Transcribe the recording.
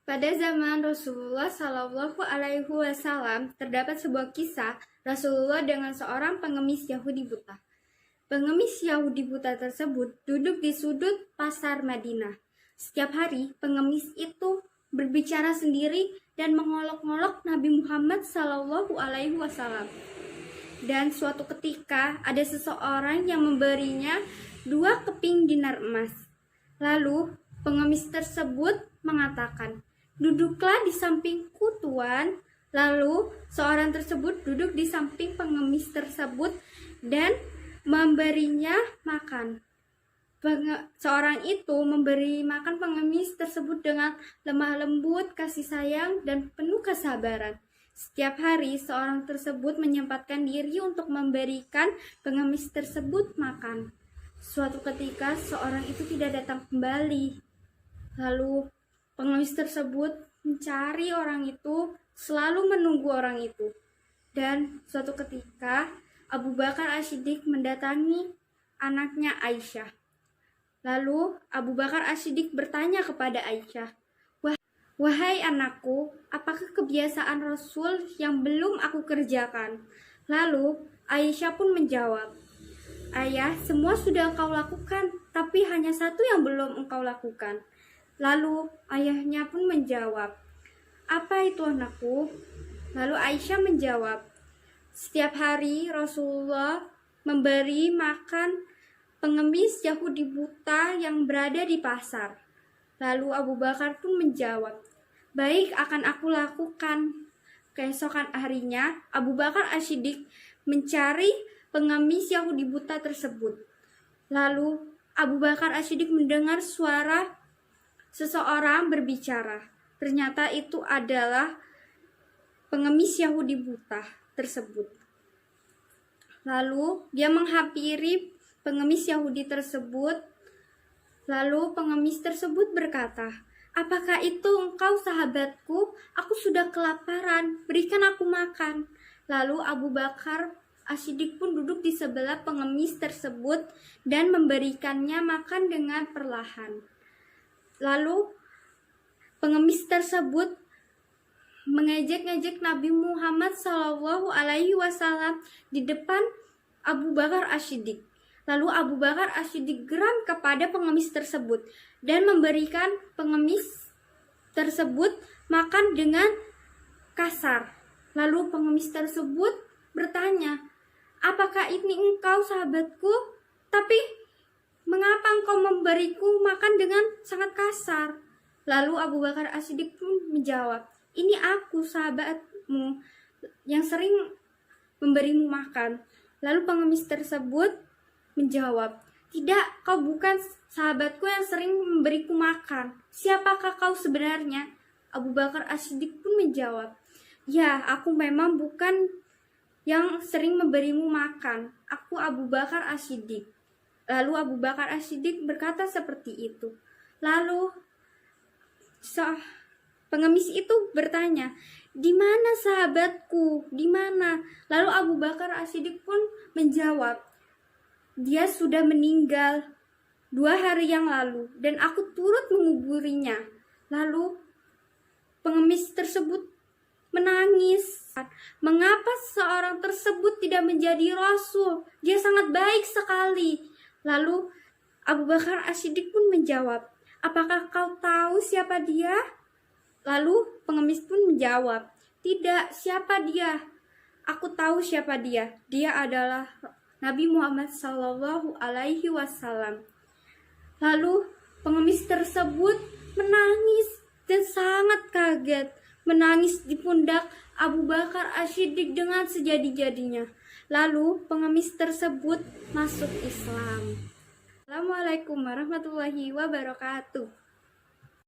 Pada zaman Rasulullah Shallallahu Alaihi Wasallam terdapat sebuah kisah Rasulullah dengan seorang pengemis Yahudi buta. Pengemis Yahudi buta tersebut duduk di sudut pasar Madinah. Setiap hari pengemis itu berbicara sendiri dan mengolok-olok Nabi Muhammad Shallallahu Alaihi Wasallam. Dan suatu ketika ada seseorang yang memberinya 2 keping dinar emas. Lalu pengemis tersebut mengatakan, "Duduklah di sampingku, Tuan." Lalu seorang tersebut duduk di samping pengemis tersebut dan memberinya makan. Seorang itu memberi makan pengemis tersebut dengan lemah lembut, kasih sayang, dan penuh kesabaran. Setiap hari seorang tersebut menyempatkan diri untuk memberikan pengemis tersebut makan. Suatu ketika seorang itu tidak datang kembali. Lalu pengemis tersebut mencari orang itu, selalu menunggu orang itu. Dan suatu ketika Abu Bakar As-Siddiq mendatangi anaknya Aisyah. Lalu Abu Bakar As-Siddiq bertanya kepada Aisyah, "Wahai anakku, apakah kebiasaan Rasul yang belum aku kerjakan?" Lalu Aisyah pun menjawab, "Ayah, semua sudah engkau lakukan, tapi hanya satu yang belum engkau lakukan." Lalu ayahnya pun menjawab, "Apa itu anakku?" Lalu Aisyah menjawab, "Setiap hari Rasulullah memberi makan pengemis Yahudi buta yang berada di pasar." Lalu Abu Bakar pun menjawab, "Baik, akan aku lakukan." Keesokan harinya, Abu Bakar As-Siddiq mencari pengemis Yahudi buta tersebut. Lalu Abu Bakar As-Siddiq mendengar suara seseorang berbicara. Ternyata itu adalah pengemis Yahudi buta tersebut. Lalu dia menghampiri pengemis Yahudi tersebut. Lalu pengemis tersebut berkata, "Apakah itu engkau, sahabatku? Aku sudah kelaparan, berikan aku makan." Lalu Abu Bakar As-Siddiq pun duduk di sebelah pengemis tersebut dan memberikannya makan dengan perlahan. Lalu pengemis tersebut mengejek-ngejek Nabi Muhammad Shallallahu Alaihi Wasallam di depan Abu Bakar As-Siddiq. Lalu Abu Bakar As-Siddiq geram kepada pengemis tersebut dan memberikan pengemis tersebut makan dengan kasar. Lalu pengemis tersebut bertanya, "Apakah ini engkau, sahabatku? Tapi mengapa engkau memberiku makan dengan sangat kasar?" Lalu Abu Bakar As-Siddiq pun menjawab, "Ini aku, sahabatmu, yang sering memberimu makan." Lalu pengemis tersebut menjawab, "Tidak, kau bukan sahabatku yang sering memberiku makan. Siapakah kau sebenarnya?" Abu Bakar As-Siddiq pun menjawab, "Ya, aku memang bukan yang sering memberimu makan. Aku Abu Bakar As-Siddiq." Lalu Abu Bakar As-Siddiq berkata seperti itu. Lalu pengemis itu bertanya, "Di mana sahabatku? Di mana?" Lalu Abu Bakar As-Siddiq pun menjawab, "Dia sudah meninggal 2 hari yang lalu dan aku turut menguburinya." Lalu pengemis tersebut menangis. "Mengapa seorang tersebut tidak menjadi rasul? Dia sangat baik sekali." Lalu Abu Bakar As-Siddiq pun menjawab, "Apakah kau tahu siapa dia?" Lalu pengemis pun menjawab, "Tidak, siapa dia?" "Aku tahu siapa dia. Dia adalah Nabi Muhammad Sallallahu Alaihi Wasallam." Lalu pengemis tersebut menangis dan sangat kaget, menangis di pundak Abu Bakar As-Siddiq dengan sejadi-jadinya. Lalu pengemis tersebut masuk Islam. Assalamualaikum warahmatullahi wabarakatuh.